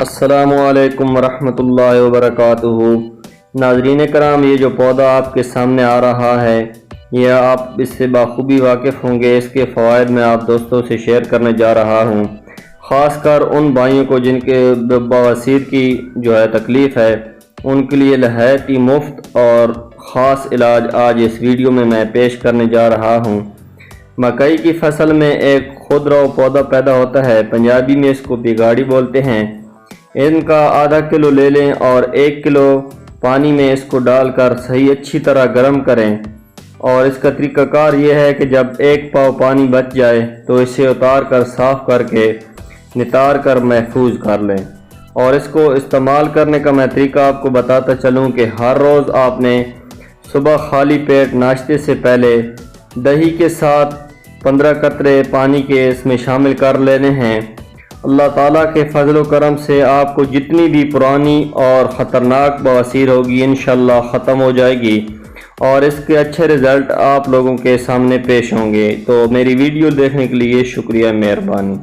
अस्सलामुअलैकुम वरहमतुल्लाहि वबरकातुहू। नाज़रीन करام, ये जो पौधा आपके सामने आ रहा है, यह आप इससे बाखूबी वाकिफ़ होंगे। इसके फ़वाइद मैं आप दोस्तों से शेयर करने जा रहा हूँ, ख़ासकर उन भाइयों को जिनके बवासीर की जो है तकलीफ़ है, उनके लिए नहायत ही मुफ्त और ख़ास इलाज आज इस वीडियो में मैं पेश करने जा रहा हूँ। मकई की फसल में एक खुदरा पौधा पैदा होता है, पंजाबी में इसको बिगाड़ी बोलते हैं। इनका आधा किलो ले लें और 1 किलो पानी में इसको डालकर सही अच्छी तरह गर्म करें। और इसका तरीक़ाकार ये है कि जब 1 पाव पानी बच जाए तो इसे उतार कर साफ़ करके नितार कर महफूज कर लें। और इसको इस्तेमाल करने का मैं तरीका आपको बताता चलूँ कि हर रोज़ आपने सुबह खाली पेट नाश्ते से पहले दही के साथ 15 कतरे पानी के इसमें शामिल कर लेने हैं। अल्लाह ताला के फजल करम से आपको जितनी भी पुरानी और ख़तरनाक बवासीर होगी इंशाअल्लाह ख़त्म हो जाएगी और इसके अच्छे रिज़ल्ट आप लोगों के सामने पेश होंगे। तो मेरी वीडियो देखने के लिए शुक्रिया, मेहरबानी।